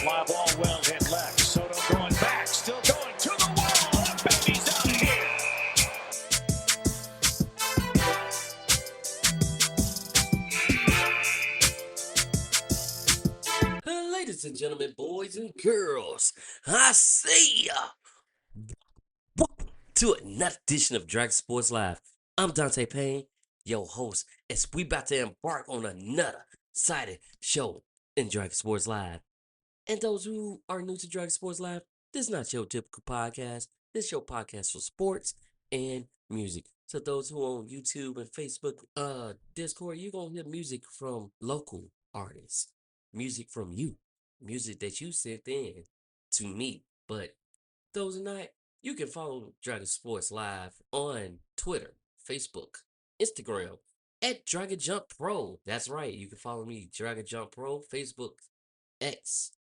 Fly ball well hit left. Soto going back, still going to the wall. And baby's out of here. Ladies and gentlemen, boys and girls, I see ya. Welcome to another edition of Dragon Sports Live. I'm Dante Payne, your host, as we about to embark on another exciting show in Dragon Sports Live. And those who are new to Dragon Sports Live, this is not your typical podcast. This is your podcast for sports and music. So those who are on YouTube and Facebook, Discord, you're going to hear music from local artists. Music from you. Music that you sent in to me. But those are not, you can follow Dragon Sports Live on Twitter, Facebook, Instagram, at Dragon Jump Pro. That's right. You can follow me, Dragon Jump Pro, Facebook, X,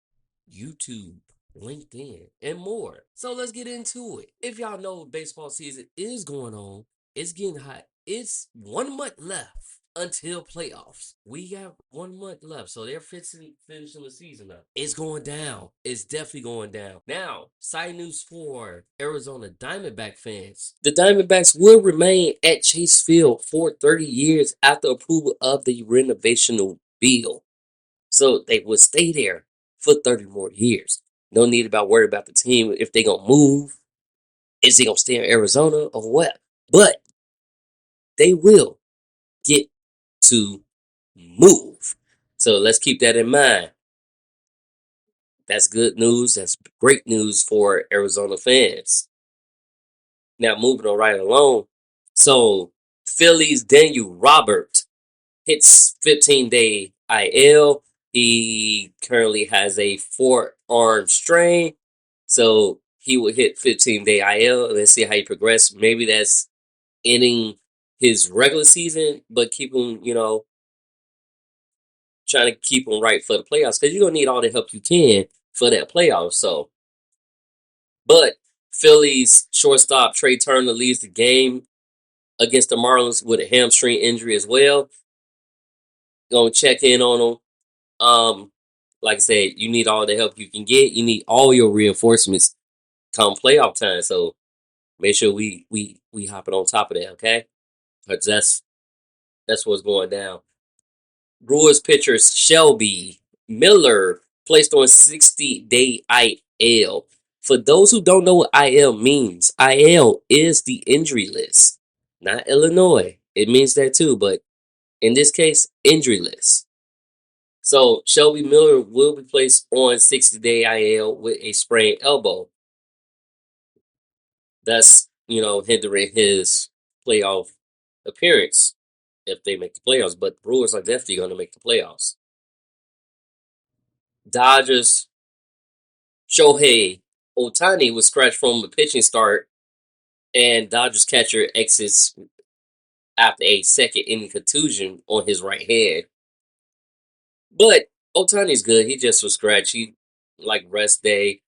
YouTube, LinkedIn, and more. So let's get into it. If y'all know baseball season is going on, it's getting hot. It's 1 month left until playoffs. We got 1 month left, so they're finishing the season up. It's going down. It's definitely going down. Now, side news for Arizona Diamondback fans. The Diamondbacks will remain at Chase Field for 30 years after approval of the renovation bill. So they will stay there for 30 more years. No need about worry about the team if they gonna move. Is he gonna stay in Arizona or what? But they will get to move. So let's keep that in mind. That's good news. That's great news for Arizona fans. Now moving on right along. So Phillies Daniel Robert hits 15-day IL. He currently has a forearm strain, so he will hit 15-day IL. Let's see how he progresses. Maybe that's ending his regular season, but keep him, trying to keep him right for the playoffs because you're going to need all the help you can for that playoff. So, but Phillies shortstop Trey Turner leaves the game against the Marlins with a hamstring injury as well. Going to check in on him. Like I said, you need all the help you can get. You need all your reinforcements come playoff time. So make sure we hop it on top of that, okay? Because that's what's going down. Brewers pitcher Shelby Miller placed on 60-day IL. For those who don't know what IL means, IL is the injury list, not Illinois. It means that too, but in this case, injury list. So Shelby Miller will be placed on 60-day IL with a sprained elbow. Thus, hindering his playoff appearance if they make the playoffs. But the Brewers are definitely going to make the playoffs. Dodgers Shohei Ohtani was scratched from a pitching start, and Dodgers catcher exits after a second inning contusion on his right hand. But Ohtani's good. He just was scratched. He rest day,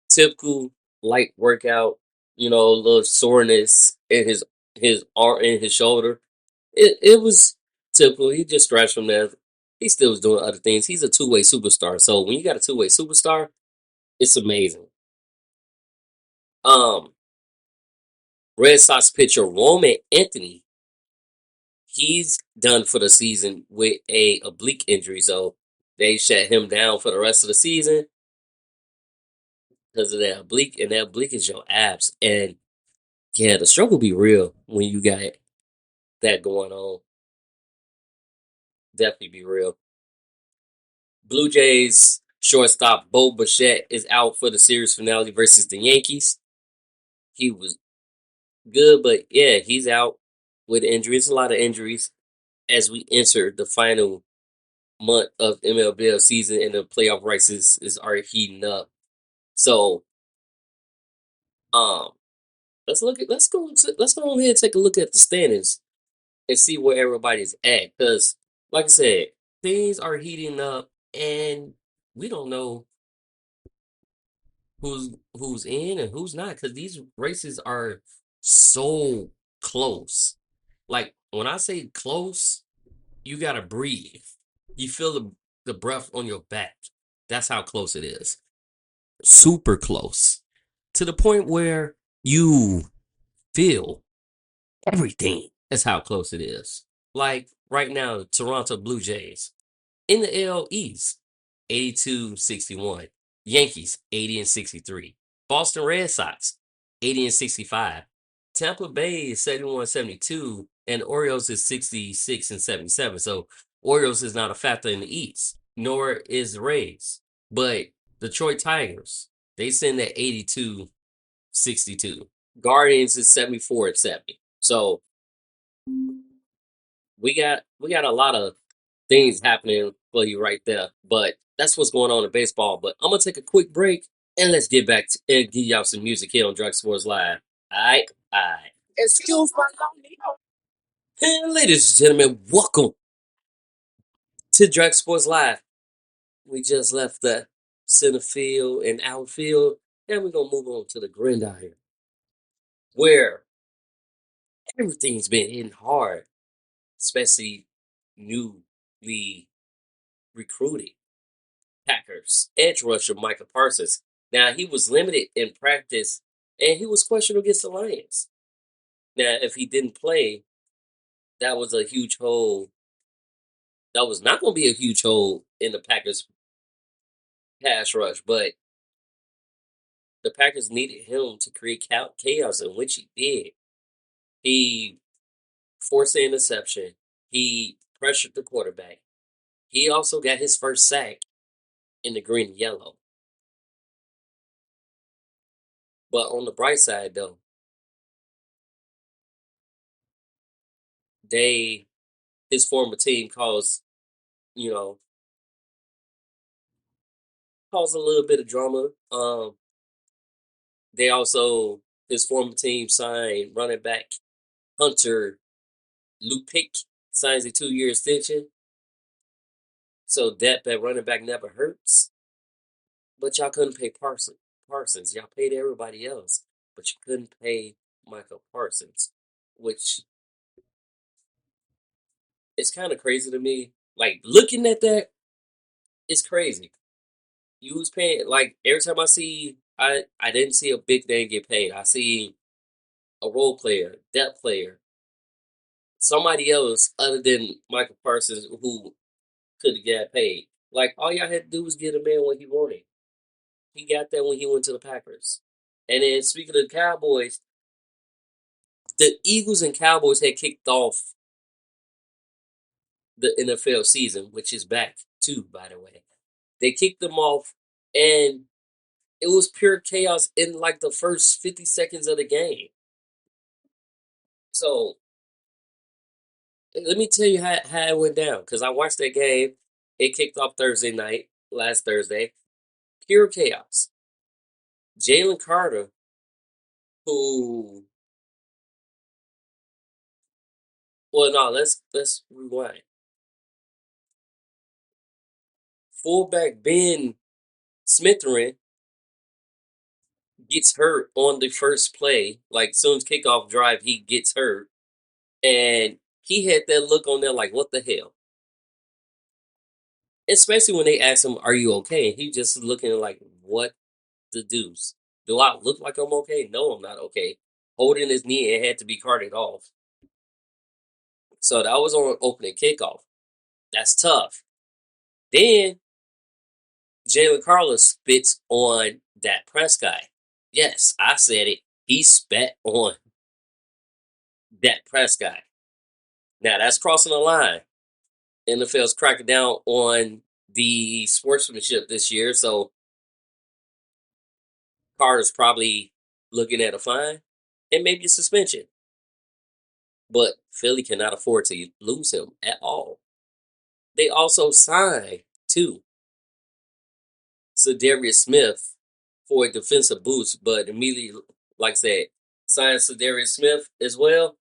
typical light workout, a little soreness in his arm and his shoulder. It was typical. He just scratched from there. He still was doing other things. He's a two-way superstar. So when you got a two-way superstar, it's amazing. Red Sox pitcher Roman Anthony, he's done for the season with a oblique injury, so they shut him down for the rest of the season because of that oblique, and that oblique is your abs. And yeah, the struggle be real when you got that going on. Definitely be real. Blue Jays shortstop Bo Bichette is out for the series finale versus the Yankees. He was good, but yeah, he's out. with injuries, a lot of injuries as we enter the final month of MLB season and the playoff races is already heating up. So, um, let's go ahead and take a look at the standings and see where everybody's at. Because, like I said, things are heating up, and we don't know who's in and who's not. Because these races are so close. Like when I say close, you gotta breathe. You feel the breath on your back. That's how close it is. Super close. To the point where you feel everything. That's how close it is. Like right now, Toronto Blue Jays in the AL East, 82-61. Yankees, 80-63. Boston Red Sox, 80-65. Tampa Bay is 71-72. And Orioles is 66-77. So Orioles is not a factor in the East, nor is the Rays. But Detroit Tigers, they send at 82-62. Guardians is 74-70. So we got a lot of things happening for you right there. But that's what's going on in baseball. But I'm gonna take a quick break and let's get back to and give y'all some music here on Drug Sports Live. Alright, alright. Excuse my and ladies and gentlemen, welcome to Drug Sports Live. We just left the center field and outfield, and we're gonna move on to the gridiron, where everything's been hitting hard, especially newly recruited Packers edge rusher Micah Parsons. Now, he was limited in practice and he was questioned against the Lions. Now, if he didn't play, that was a huge hole. That was not going to be a huge hole in the Packers pass rush, but the Packers needed him to create chaos, in which he did. He forced the interception. He pressured the quarterback. He also got his first sack in the green and yellow. But on the bright side, though, they his former team you know caused a little bit of drama. They also his former team signed running back Hunter Lupick signs a 2-year extension. So depth at running back never hurts. But y'all couldn't pay Parsons. Y'all paid everybody else, but you couldn't pay Michael Parsons, which is kind of crazy to me. Like looking at that, it's crazy. You was paying like every time I didn't see a big name get paid. I see a role player, depth player, somebody else other than Michael Parsons who could have got paid. Like all y'all had to do was get a man what he wanted. He got that when he went to the Packers. And then speaking of the Cowboys, the Eagles and Cowboys had kicked off the NFL season, which is back too, by the way. They kicked them off and it was pure chaos in like the first 50 seconds of the game. So let me tell you how it went down because I watched that game. It kicked off Thursday night, last Thursday. Pure chaos. Jalen Carter, who, well, no, let's rewind. Fullback Ben Smitherin gets hurt on the first play. Like soon as kickoff drive, he gets hurt, and he had that look on there like, what the hell? Especially when they asked him, "Are you okay?" And he just looking like, "What the deuce? Do I look like I'm okay? No, I'm not okay." Holding his knee and had to be carted off. So that was on opening kickoff. That's tough. Then Jalen Carlos spits on that Prescott. Yes, I said it. He spat on that Prescott. Now that's crossing the line. NFL's cracking down on the sportsmanship this year, so Carter's probably looking at a fine and maybe a suspension. but Philly cannot afford to lose him at all. They also signed too Darius Smith for a defensive boost, but immediately, like I said, signed Darius Smith as well.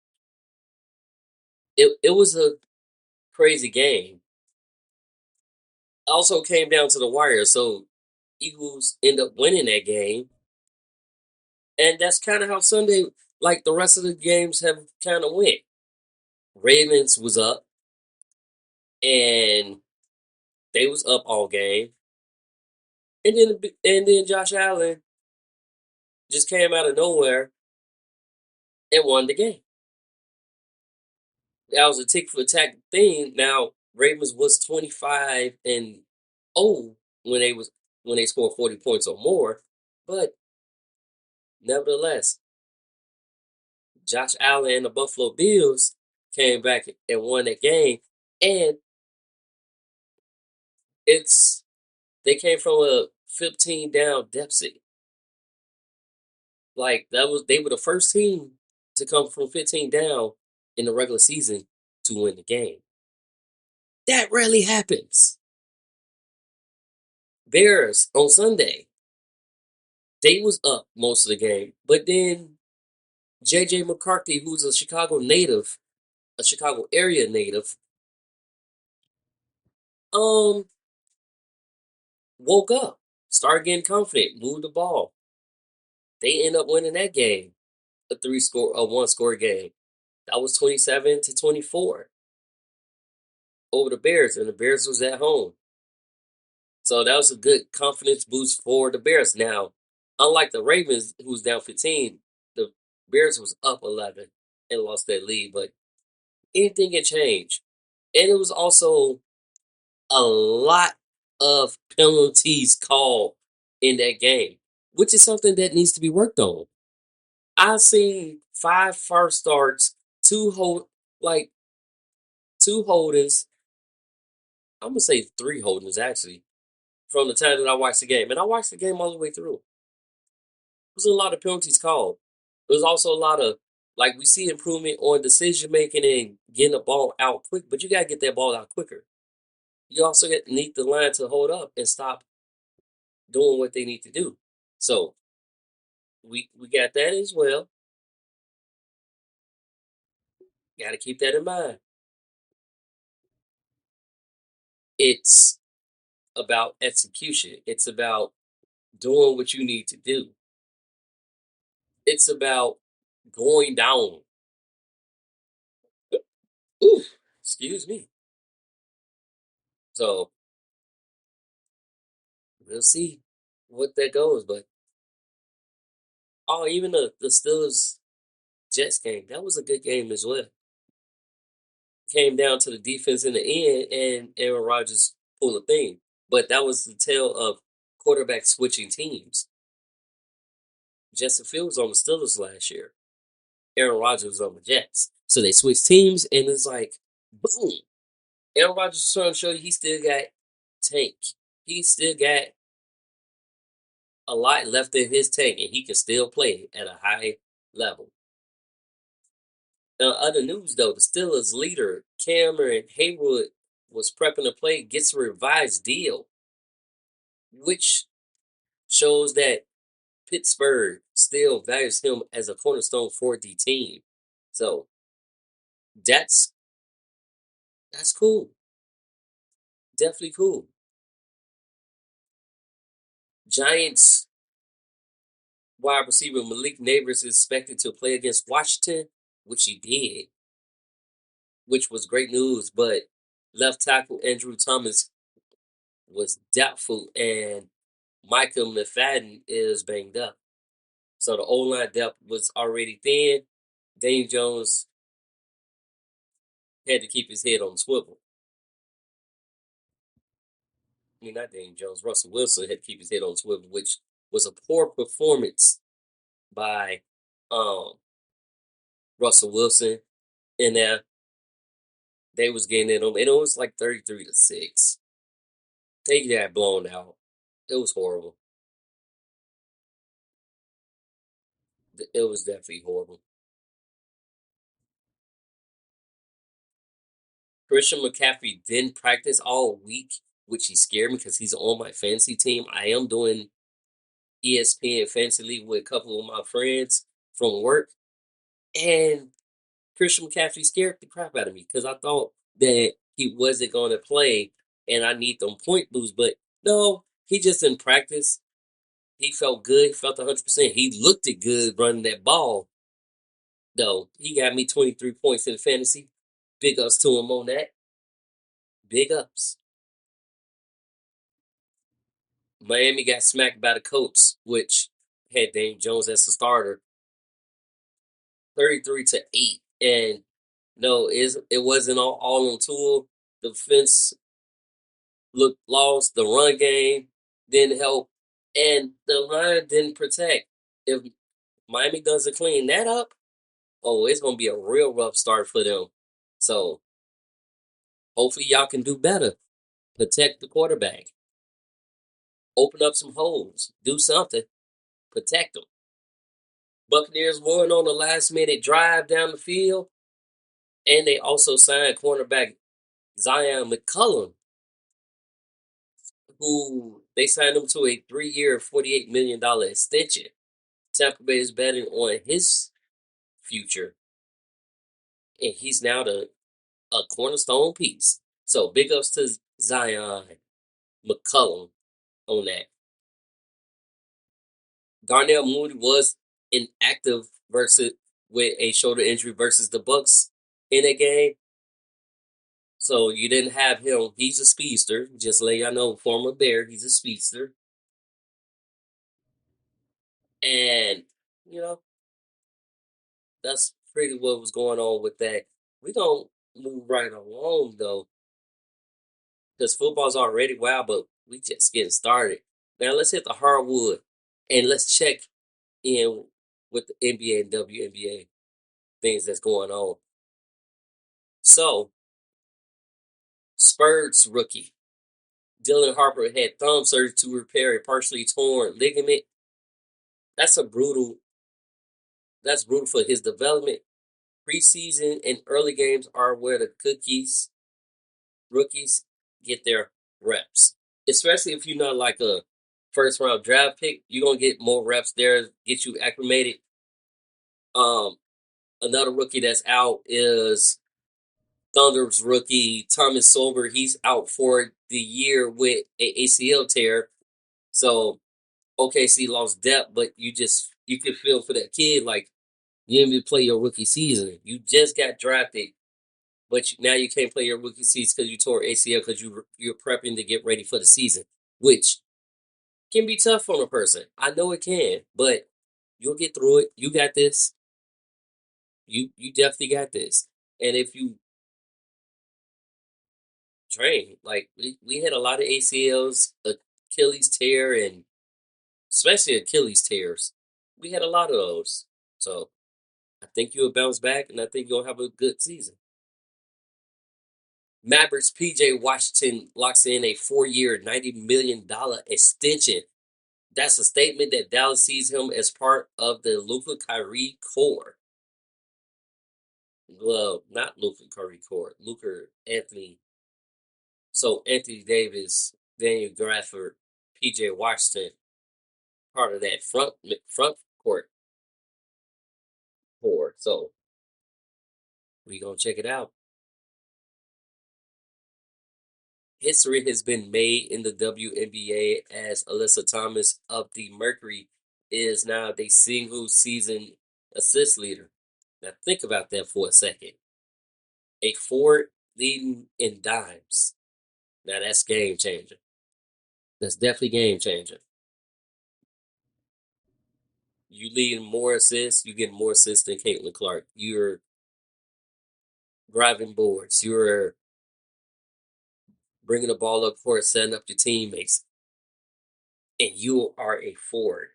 It was a crazy game. Also came down to the wire, so Eagles end up winning that game, and that's kind of how Sunday, like the rest of the games, have kind of went. Ravens was up, and they was up all game, and then Josh Allen just came out of nowhere and won the game. That was a tick for tack thing. Now Ravens was 25-0 when they scored 40 points or more, but nevertheless, Josh Allen and the Buffalo Bills came back and won that game, and it's they came from a 15 down deficit. Like that was they were the first team to come from 15 down in the regular season to win the game. That rarely happens. Bears on Sunday, they was up most of the game, but then JJ McCarthy, who's a Chicago native, a Chicago area native, um, woke up, started getting confident, moved the ball. They end up winning that game, a 1 score game. That was 27-24 over the Bears, and the Bears was at home. So that was a good confidence boost for the Bears. Now, unlike the Ravens, who's down 15, the Bears was up 11 and lost that lead. But anything can change. And it was also a lot of penalties called in that game, which is something that needs to be worked on. I've seen 5 false starts, like two holdings. I'm gonna say 3 holdings actually from the time that I watched the game, and I watched the game all the way through. There's a lot of penalties called. There's also a lot of like we see improvement on decision making and getting the ball out quick, but you gotta get that ball out quicker. You also need the line to hold up and stop doing what they need to do. So we got that as well. Got to keep that in mind. It's about execution. It's about doing what you need to do. It's about going down. Ooh, excuse me. So we'll see what that goes. But even the Steelers Jets game, that was a good game as well. Came down to the defense in the end, and Aaron Rodgers pulled a thing. But that was the tale of quarterback switching teams. Justin Fields was on the Steelers last year. Aaron Rodgers was on the Jets. So they switched teams, and it's like, boom. Aaron Rodgers is trying to show you he still got tank. He still got a lot left in his tank, and he can still play at a high level. Now, other news though, the Steelers leader Cameron Haywood was prepping to play, gets a revised deal, which shows that Pittsburgh still values him as a cornerstone for the team. So that's that's cool. Definitely cool. Giants wide receiver Malik Neighbors is expected to play against Washington, which he did, which was great news. But left tackle Andrew Thomas was doubtful, and Michael McFadden is banged up. So the O-line depth was already thin. Dane Jones had to keep his head on the swivel. I mean, not Dane Jones. Russell Wilson had to keep his head on the swivel, which was a poor performance by um, Russell Wilson. And they was getting in them, and it was like 33-6. They got blown out. It was horrible. It was definitely horrible. Christian McCaffrey didn't practice all week, which he scared me because he's on my fantasy team. I am doing ESPN Fantasy League with a couple of my friends from work, and Christian McCaffrey scared the crap out of me because I thought that he wasn't going to play, and I need them point boosts. But no, he just didn't practice. He felt good. He felt 100%. He looked it good running that ball. Though he got me 23 points in fantasy. Big ups to him on that. Big ups. Miami got smacked by the Colts, which had Daniel Jones as the starter, 33-8. And no, it wasn't all on Tool. The defense looked lost. The run game didn't help, and the line didn't protect. If Miami doesn't clean that up, oh, it's gonna be a real rough start for them. So hopefully y'all can do better. Protect the quarterback. Open up some holes. Do something. Protect them. Buccaneers won on the last minute drive down the field, and they also signed cornerback Zion McCullum, who they signed him to a 3-year, $48 million extension. Tampa Bay is betting on his future, and he's now a cornerstone piece. So big ups to Zion McCullum on that. Darnell Mooney was inactive versus with a shoulder injury versus the Bucks in that game. So you didn't have him. He's a speedster. Just let y'all know, former Bear, he's a speedster. And, you know, that's pretty what was going on with that. We gonna move right along though, because football's already wild, but we just getting started. Now let's hit the hardwood and let's check in with the NBA and WNBA things that's going on. So, Spurs rookie Dylan Harper had thumb surgery to repair a partially torn ligament. That's a brutal. That's brutal for his development. Preseason and early games are where the rookies get their reps. Especially if you're not like a first round draft pick, you're gonna get more reps there, get you acclimated. Another rookie that's out is Thunder's rookie Thomas Sober. He's out for the year with a ACL tear. So OKC lost depth, but you can feel for that kid like you didn't even play your rookie season. You just got drafted, but now you can't play your rookie season because you tore ACL because you're prepping to get ready for the season, which can be tough on a person. I know it can, but you'll get through it. You got this. You definitely got this. And if you train, like we had a lot of ACLs, Achilles tear, and especially Achilles tears. We had a lot of those. So I think you'll bounce back, and I think you'll have a good season. Mavericks PJ Washington locks in a 4-year, $90 million extension. That's a statement that Dallas sees him as part of the Luka Kyrie core. Well, not Luka Kyrie core, Luka Anthony. So Anthony Davis, Daniel Grafford, PJ Washington, part of that front court core. So we gonna check it out. History has been made in the WNBA as Alyssa Thomas of the Mercury is now the single season assist leader. Now think about that for a second. A forward leading in dimes. Now that's game changer. That's definitely game changer. You lead more assists, you get more assists than Caitlin Clark. You're driving boards. You're bringing the ball up court, setting up your teammates, and you are a forward.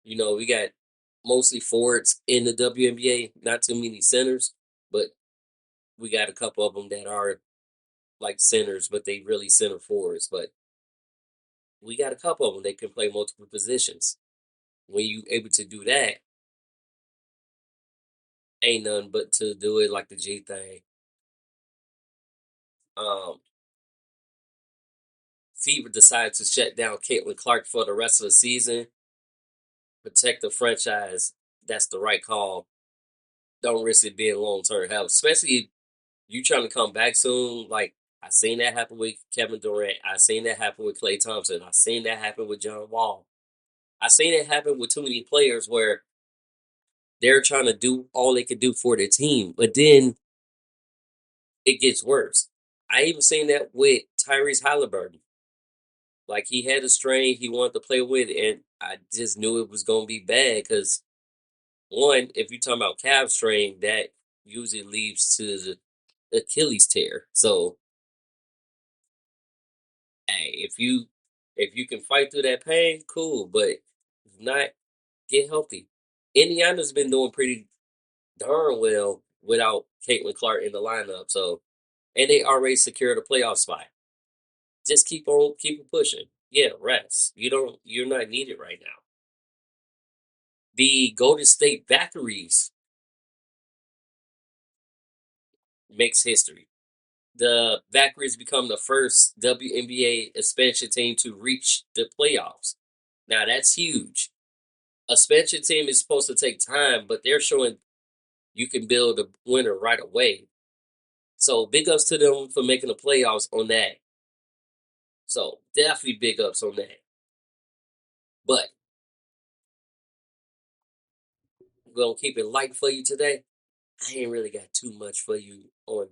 You know, we got mostly forwards in the WNBA, not too many centers, but we got a couple of them that are like centers, but they really center forwards. But we got a couple of them that can play multiple positions. When you able to do that, ain't nothing but to do it like the G thing. Um, Fever decided to shut down Caitlin Clark for the rest of the season, protect the franchise. That's the right call. Don't risk it being long term health, especially if you trying to come back soon. Like I seen that happen with Kevin Durant. I seen that happen with Klay Thompson. I seen that happen with John Wall. I seen it happen with too many players where they're trying to do all they could do for their team, but then it gets worse. I even seen that with Tyrese Halliburton. Like he had a strain he wanted to play with, and I just knew it was gonna be bad because one, if you're talking about calf strain, that usually leads to the Achilles tear. So, hey, if you can fight through that pain, cool. But if not, get healthy. Indiana's been doing pretty darn well without Caitlin Clark in the lineup. So, and they already secured a playoff spot. Just keep pushing. Yeah, rest. You're not needed right now. The Golden State Valkyries makes history. The Valkyries become the first WNBA expansion team to reach the playoffs. Now that's huge. A expansion team is supposed to take time, but they're showing you can build a winner right away. So big ups to them for making the playoffs on that. So definitely big ups on that. But we're gonna keep it light for you today. I ain't really got too much for you on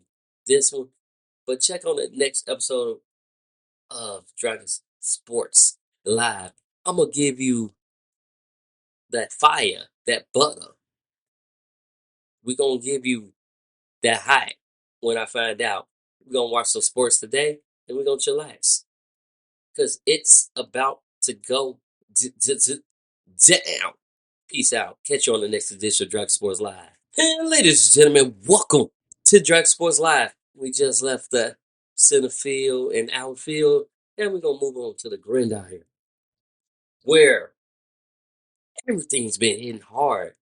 this one. But check on the next episode of Dragon Sports Live. I'm gonna give you that fire, that butter. We're gonna give you that hype when I find out. We're gonna watch some sports today and we're gonna chillax. Cause it's about to go down. Peace out. Catch you on the next edition of Dragon Sports Live. And ladies and gentlemen, welcome to Dragon Sports Live. We just left the center field and outfield, and we're gonna move on to the gridiron, where everything's been hitting hard.